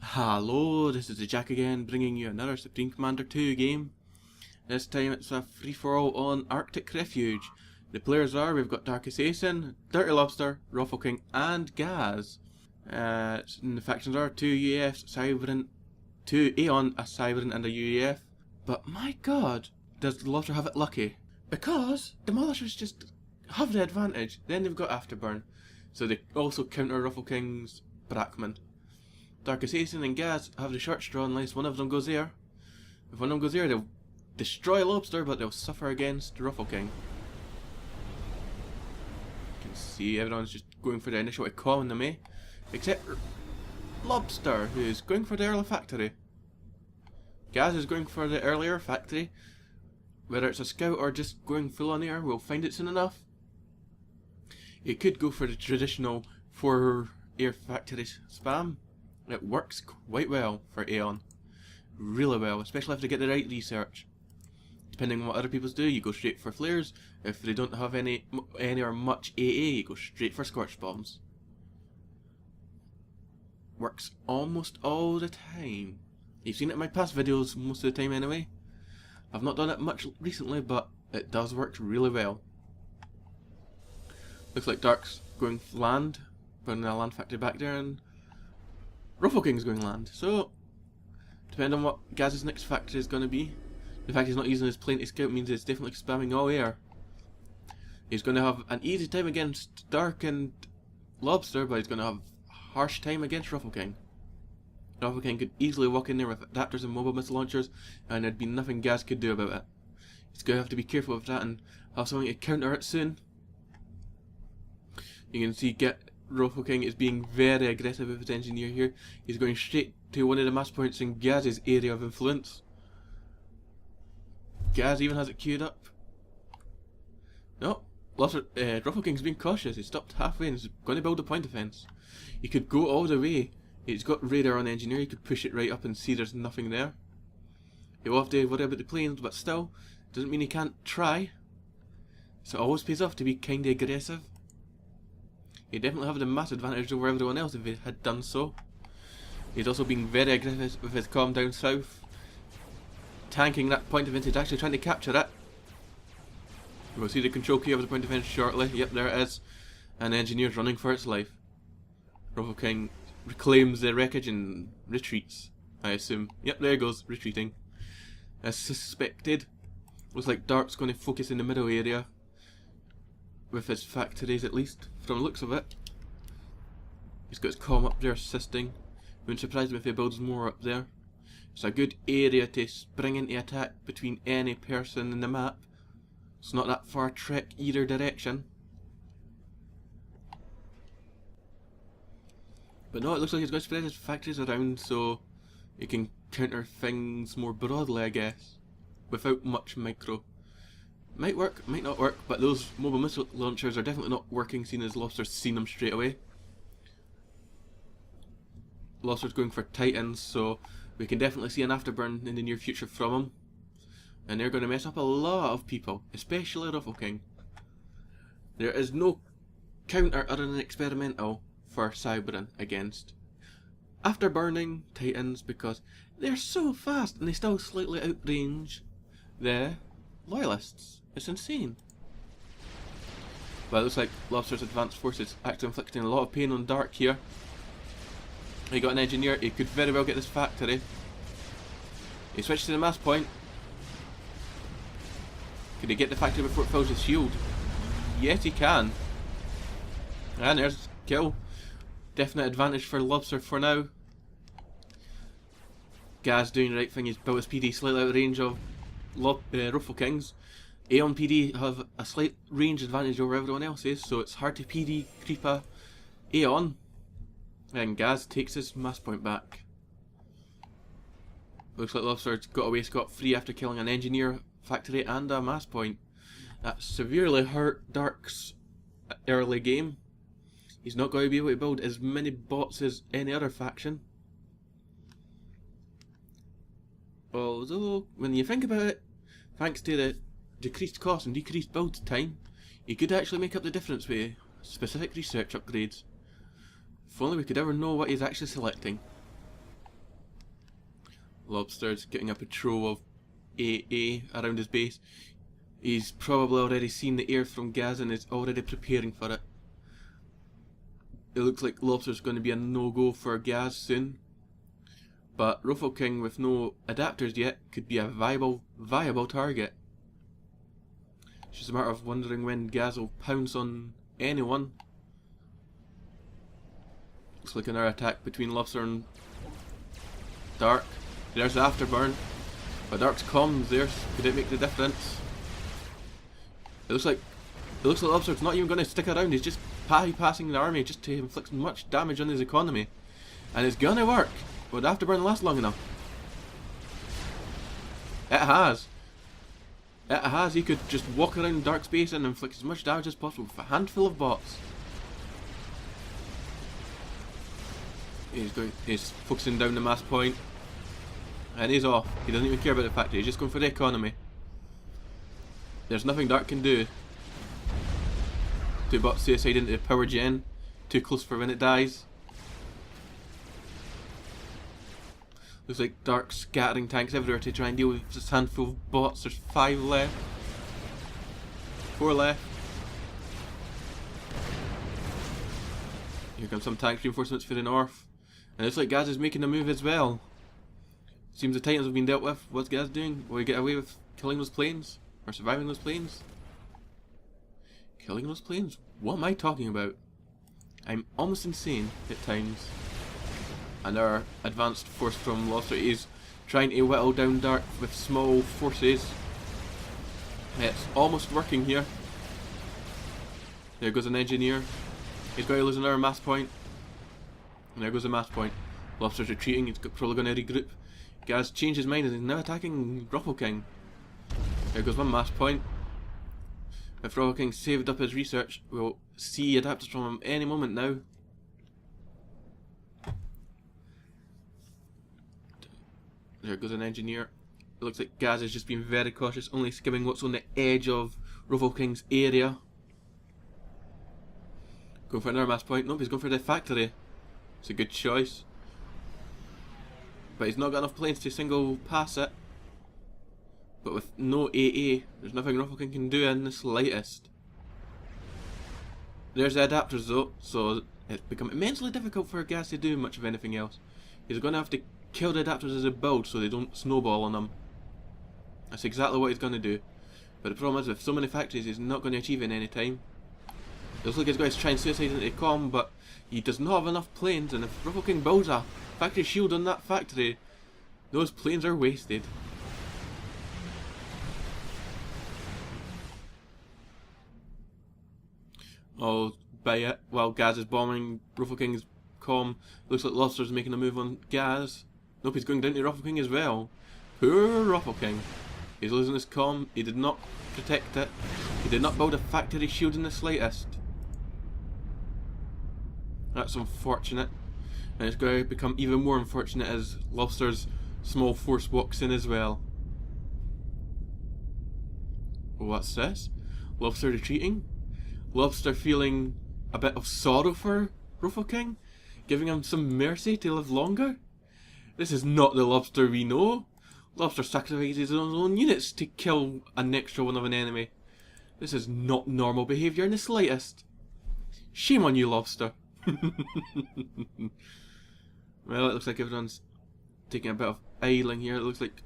Hello, this is the Jack again, bringing you another Supreme Commander 2 game. This time it's a free-for-all on Arctic Refuge. The players are, we've got Dark Assassin, Dirty Lobster, Ruffle King, and Gaz. And the factions are 2 UEFs, Cyberant, 2 Aeon, a Cyberant and a UEF. But my god, does the Lobster have it lucky? Because Demolishers just have the advantage. Then they've got Afterburn, so they also counter Ruffle King's Brackman. Dark Assassin and Gaz have the short straw unless one of them goes there. If one of them goes there, they'll destroy Lobster, but they'll suffer against Ruffle King. You can see everyone's just going for the initial economy, except Lobster, who's going for the early factory. Gaz is going for the earlier factory. Whether it's a scout or just going full on air, we'll find it soon enough. It could go for the traditional 4 air factories spam. It works quite well for Aeon. Really well, especially if they get the right research. Depending on what other people do, you go straight for flares. If they don't have any or much AA, you go straight for scorch bombs. Works almost all the time. You've seen it in my past videos most of the time anyway. I've not done it much recently, but it does work really well. Looks like Dark's going land, putting a land factory back there, and Ruffle King's going land. So, depending on what Gaz's next factory is going to be, the fact he's not using his plane to scout means he's definitely spamming all air. He's going to have an easy time against Dark and Lobster, but he's going to have a harsh time against Ruffle King. Ruffle King could easily walk in there with adapters and mobile missile launchers, and there'd be nothing Gaz could do about it. He's going to have to be careful with that and have something to counter it soon. You can see Ruffle King is being very aggressive with his engineer here. He's going straight to one of the mass points in Gaz's area of influence. Gaz even has it queued up. No, Ruffle King's being cautious. He stopped halfway and is going to build a point defense. He could go all the way. He's got radar on engineer. He could push it right up and see there's nothing there. He will have to worry about the planes, but still, doesn't mean he can't try. So it always pays off to be kinda aggressive. He'd definitely have the mass advantage over everyone else if he had done so. He's also being very aggressive with his comm down south. Tanking that point of defense, actually trying to capture it. We'll see the control key of the point of defense shortly. Yep, there it is. And the engineer's running for its life. Ruffle King reclaims the wreckage and retreats, I assume. Yep, there he goes, retreating. As suspected. Looks like Dark's going to focus in the middle area. With his factories at least, from the looks of it. He's got his comm up there assisting. Wouldn't surprise him if he builds more up there. It's a good area to spring into attack between any person in the map. It's not that far trek either direction. But no, it looks like he's going to spread his factories around so he can counter things more broadly, I guess. Without much micro. Might work, might not work, but those mobile missile launchers are definitely not working, seeing as Lobster's seen them straight away. Lobster's going for Titans, so we can definitely see an afterburn in the near future from him. And they're going to mess up a lot of people, especially Ruffle King. There is no counter other than experimental for Cyberin against afterburning Titans because they're so fast and they still slightly outrange the Loyalists. It's insane. But it looks like Lobster's advanced forces actually inflicting a lot of pain on Dark here. He got an engineer, he could very well get this factory. He switched to the mass point. Could he get the factory before it fills his shield? Yes, he can. And there's kill. Definite advantage for Lobster for now. Gaz doing the right thing, he's built his PD slightly out of range of Ruffle King's. Aeon PD have a slight range advantage over everyone else's, so it's hard to PD creep a Aeon. And Gaz takes his mass point back. Looks like Lobster's got away scot-free after killing an engineer factory and a mass point. That severely hurt Dark's early game. He's not going to be able to build as many bots as any other faction. Although, when you think about it, thanks to the decreased cost and decreased build time, you could actually make up the difference with specific research upgrades. If only we could ever know what he's actually selecting. Lobster's getting a patrol of AA around his base. He's probably already seen the air from Gaz and is already preparing for it. It looks like Lobster's going to be a no-go for Gaz soon. But Ruffle King with no adapters yet could be a viable target. It's just a matter of wondering when Gaz will pounce on anyone. Looks like another attack between Lobster and Dark. There's the afterburn. But Dark's comms there, could it make the difference? It looks like Lobster's not even going to stick around. He's just bypassing the army just to inflict much damage on his economy. And it's gonna work. Would the afterburn last long enough? It has. It has. He could just walk around Dark's base and inflict as much damage as possible with a handful of bots. He's focusing down the mass point. And he's off. He doesn't even care about the factory. He's just going for the economy. There's nothing Dark can do. Two bots suicide into the power gen. Too close for when it dies. Looks like Dark scattering tanks everywhere to try and deal with this handful of bots. There's 5 left. 4 left. Here comes some tank reinforcements for the north. And it looks like Gaz is making a move as well. Seems the Titans have been dealt with. What's Gaz doing? Will he get away with killing those planes? Or surviving those planes? Killing those planes? What am I talking about? I'm almost insane at times. And our advanced force from Lobster is trying to whittle down Dark with small forces. It's almost working here. There goes an engineer. He's going to lose another mass point. And there goes the mass point. Lobster's retreating. He's probably going to regroup. Gaz changed his mind and is now attacking Ruffle King. There goes one mass point. If Ruffle King saved up his research, we'll see adapters from him any moment now. There goes an engineer. It looks like Gaz has just been very cautious, only skimming what's on the edge of Ruffle King's area. Going for another mass point. Nope, he's going for the factory. It's a good choice. But he's not got enough planes to single pass it. But with no AA, there's nothing Ruffle King can do in the slightest. There's the adapters though, so it's become immensely difficult for Gaz to do much of anything else. He's going to have to kill the adapters as a build so they don't snowball on him. That's exactly what he's going to do. But the problem is with so many factories he's not going to achieve it in any time. It looks like he's going to try and suicide into the comm, but he does not have enough planes, and if Ruffle King builds a factory shield on that factory, those planes are wasted. Oh, by it, while Gaz is bombing Ruffle King's comm, looks like Lobster's making a move on Gaz. Nope, he's going down to Ruffle King as well. Poor Ruffle King. He's losing his comm. He did not protect it. He did not build a factory shield in the slightest. That's unfortunate. And it's going to become even more unfortunate as Lobster's small force walks in as well. What's this? Lobster retreating? Lobster feeling a bit of sorrow for Ruffle King? Giving him some mercy to live longer? This is not the Lobster we know. Lobster sacrifices his own units to kill an extra one of an enemy. This is not normal behaviour in the slightest. Shame on you, Lobster. Well, it looks like everyone's taking a bit of idling here. It looks like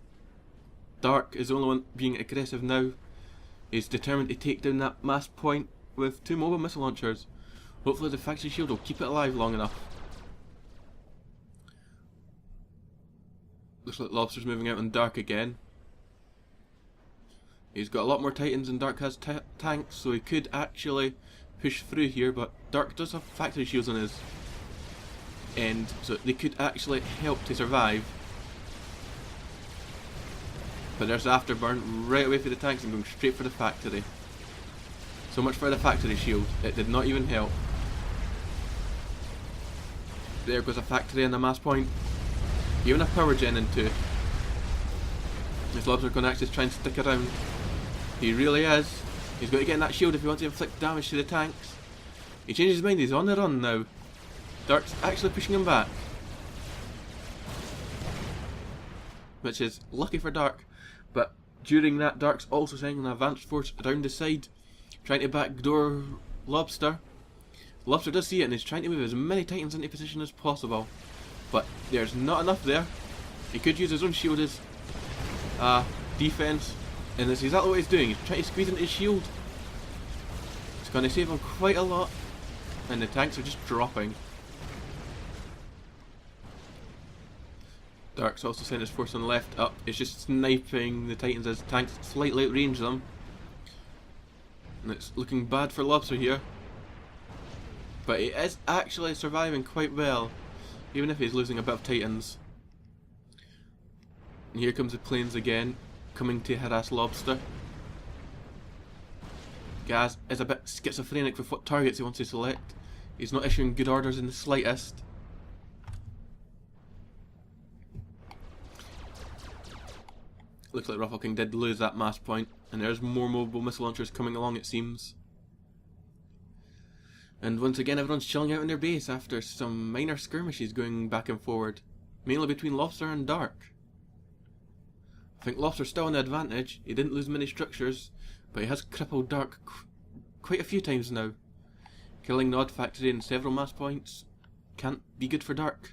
Dark is the only one being aggressive now. He's determined to take down that mass point with 2 mobile missile launchers. Hopefully the factory shield will keep it alive long enough. Looks like Lobster's moving out on Dark again. He's got a lot more Titans than Dark has tanks, so he could actually push through here, but Dark does have factory shields on his end, so they could actually help to survive. But there's the afterburn right away for the tanks and going straight for the factory. So much for the factory shield, it did not even help. There goes a factory and a mass point. Even a power gen in 2. This Lobster going to actually try and stick around. He really is. He's got to get in that shield if he wants to inflict damage to the tanks. He changed his mind, he's on the run now. Dark's actually pushing him back. which is lucky for Dark. But during that, Dark's also sending an advanced force around the side, trying to backdoor Lobster. Lobster does see it and is trying to move as many Titans into position as possible. But there's not enough there. He could use his own shield as defense, and that's exactly what he's doing. He's trying to squeeze into his shield. It's going to save him quite a lot, and the tanks are just dropping. Dark's also sent his force on the left up. It's just sniping the Titans as tanks slightly outrange them. And it's looking bad for Lobster here. But he is actually surviving quite well, even if he's losing a bit of Titans. And here comes the planes again, coming to harass Lobster. Gaz is a bit schizophrenic with what targets he wants to select. He's not issuing good orders in the slightest. Looks like Ruffle King did lose that mass point, and there's more mobile missile launchers coming along, it seems. And once again, everyone's chilling out in their base after some minor skirmishes going back and forward, mainly between Lobster and Dark. I think Lobster's still on the advantage. He didn't lose many structures, but he has crippled Dark quite a few times now. Killing the Odd Factory and several mass points can't be good for Dark.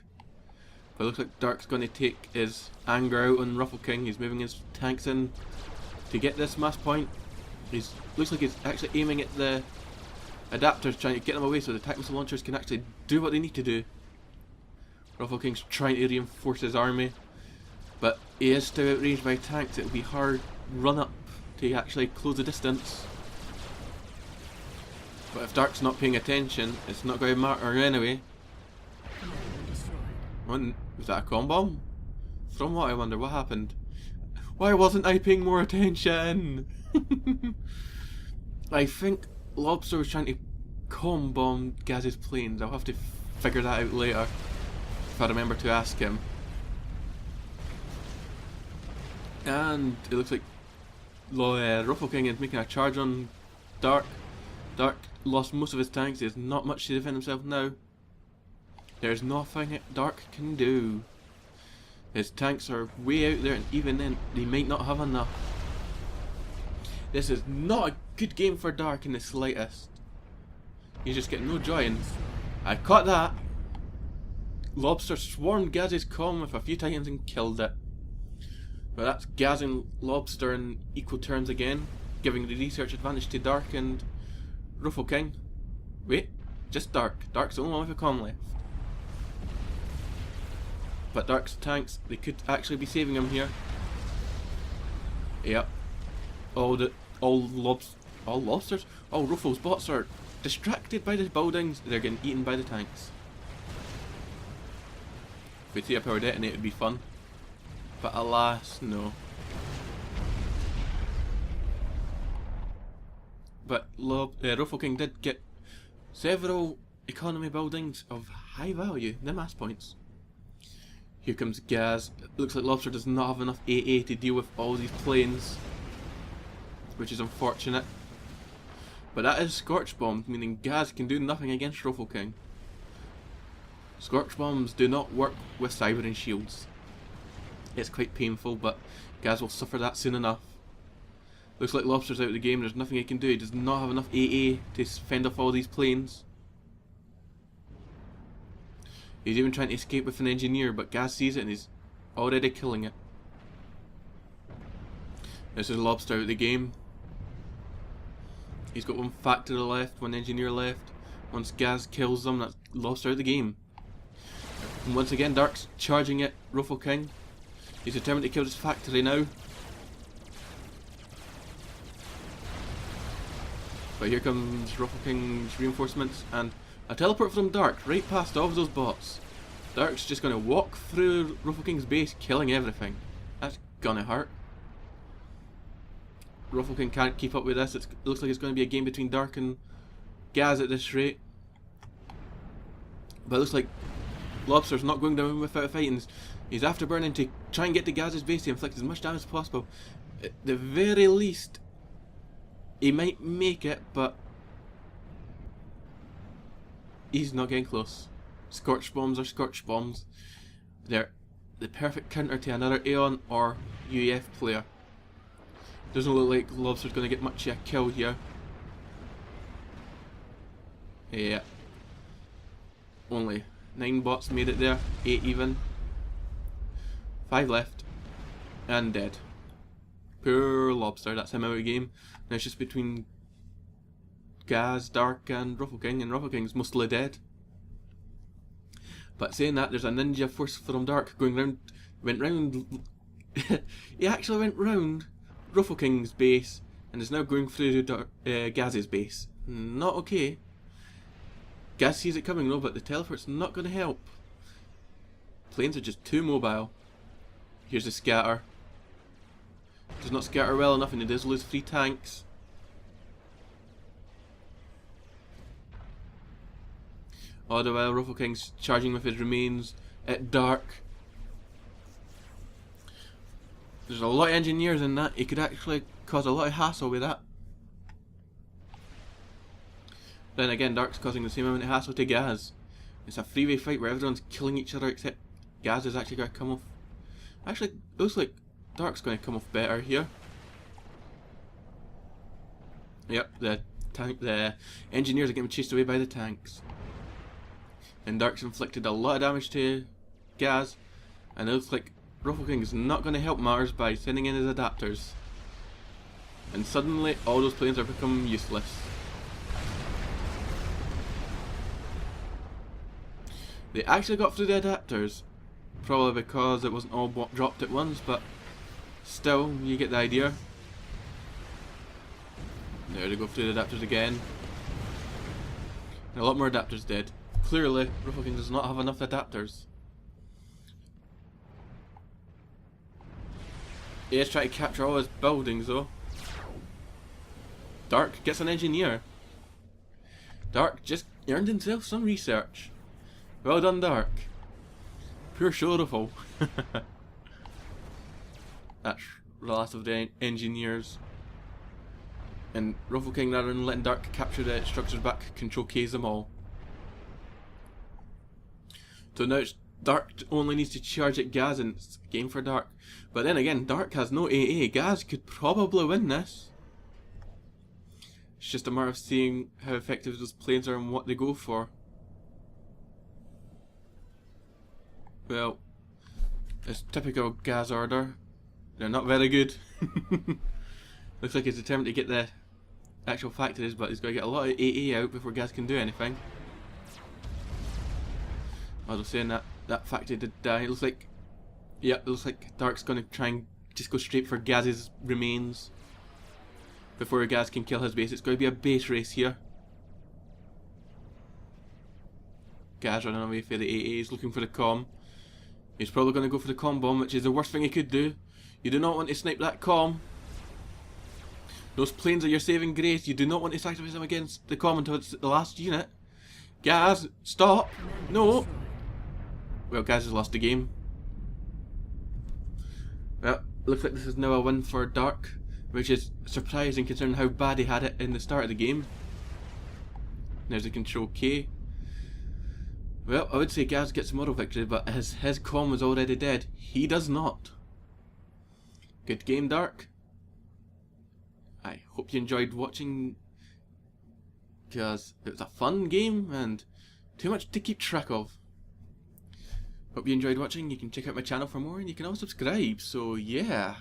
But it looks like Dark's going to take his anger out on Ruffle King. He's moving his tanks in to get this mass point. Looks like he's actually aiming at the adapters, trying to get them away so the attack missile launchers can actually do what they need to do. Ruffle King's trying to reinforce his army, but he is still outranged by tanks. It will be hard run up to actually close the distance. But if Dark's not paying attention, it's not going to matter anyway. Was that a com bomb? From what, I wonder what happened? Why wasn't I paying more attention? I think Lobster was trying to com bomb Gaz's planes. I'll have to figure that out later if I remember to ask him. And it looks like Ruffle King is making a charge on Dark. Dark lost most of his tanks. He has not much to defend himself now. There's nothing Dark can do. His tanks are way out there, and even then, they might not have enough. This is not a good game for Dark in the slightest. He's just getting no joy, and I caught that. Lobster swarmed Gaz's comm with a few Titans and killed it. But that's Gaz and Lobster in equal turns again, giving the research advantage to Dark and Ruffle King. Wait, just Dark. Dark's the only one with a comm left. But Dark's tanks, they could actually be saving him here. Yep. All lobsters? All Ruffle's bots are distracted by the buildings. They're getting eaten by the tanks. If we see a power detonate, it'd be fun. But alas, no. But Ruffle King did get several economy buildings of high value, the mass points. Here comes Gaz. It looks like Lobster does not have enough AA to deal with all these planes, which is unfortunate. But that is Scorch Bombs, meaning Gaz can do nothing against Ruffle King. Scorch Bombs do not work with Cyber and Shields. It's quite painful, but Gaz will suffer that soon enough. Looks like Lobster's out of the game. There's nothing he can do. He does not have enough AA to fend off all these planes. He's even trying to escape with an engineer, but Gaz sees it and he's already killing it. This is Lobster out of the game. He's got one factory left, one engineer left. Once Gaz kills them, that's Lobster out of the game. And once again, Dark's charging at Ruffle King. He's determined to kill this factory now. But here comes Ruffle King's reinforcements, and a teleport from Dark right past all of those bots. Dark's just going to walk through Ruffle King's base, killing everything. That's gonna hurt. Ruffle King can't keep up with this. It looks like it's going to be a game between Dark and Gaz at this rate. But it looks like Lobster's not going down without a fight, and he's afterburning to try and get to Gaz's base to inflict as much damage as possible. At the very least, he might make it, but he's not getting close. Scorch Bombs are Scorch Bombs. They're the perfect counter to another Aeon or UEF player. Doesn't look like Lobster's going to get much of a kill here. Yeah. Only 9 bots made it there, 8 even. 5 left. And dead. Poor Lobster, that's him out of the game. Now it's just between Gaz, Dark and Ruffle King, and Ruffle King's mostly dead. But saying that, there's a ninja force from Dark going round, went round, he actually went round Ruffle King's base and is now going through Gaz's base. Not okay. Gaz sees it coming though, but the teleport's not going to help. Planes are just too mobile. Here's the scatter. Does not scatter well enough and he does lose 3 tanks. All the while Ruffle King's charging with his remains at Dark. There's a lot of engineers in that, he could actually cause a lot of hassle with that. Then again, Dark's causing the same amount of hassle to Gaz. It's a 3-way fight where everyone's killing each other except Gaz is actually going to come off. Actually, looks like Dark's going to come off better here. Yep, the engineers are getting chased away by the tanks. And Dark's inflicted a lot of damage to Gaz, and it looks like Ruffle King is not going to help matters by sending in his adapters. And suddenly all those planes are becoming useless. They actually got through the adapters, probably because it wasn't all dropped at once, but still, you get the idea. There they go through the adapters again. And a lot more adapters dead. Clearly, Ruffle King does not have enough adapters. He is trying to capture all his buildings though. Dark gets an engineer. Dark just earned himself some research. Well done, Dark. Pure showful. That's the last of the engineers. And Ruffle King, rather than letting Dark capture the structures back, control K's them all. So now it's Dark only needs to charge at Gaz and it's a game for Dark. But then again, Dark has no AA. Gaz could probably win this. It's just a matter of seeing how effective those planes are and what they go for. Well, it's typical Gaz order. They're not very good. Looks like he's determined to get the actual factories, but he's got to get a lot of AA out before Gaz can do anything. I was saying that factory did die. It looks like, yeah, it looks like Dark's going to try and just go straight for Gaz's remains before Gaz can kill his base. It's going to be a base race here. Gaz running away for the AAs, looking for the comm. He's probably going to go for the comm bomb, which is the worst thing he could do. You do not want to snipe that comm. Those planes are your saving grace. You do not want to sacrifice them against the comm until it's the last unit. Gaz, stop! No! Well, Gaz has lost the game. Well, looks like this is now a win for Dark, which is surprising considering how bad he had it in the start of the game. There's the control K. Well, I would say Gaz gets a moral victory, but his comm was already dead. He does not. Good game, Dark. I hope you enjoyed watching, because it was a fun game and too much to keep track of. Hope you enjoyed watching. You can check out my channel for more and you can all subscribe, so yeah.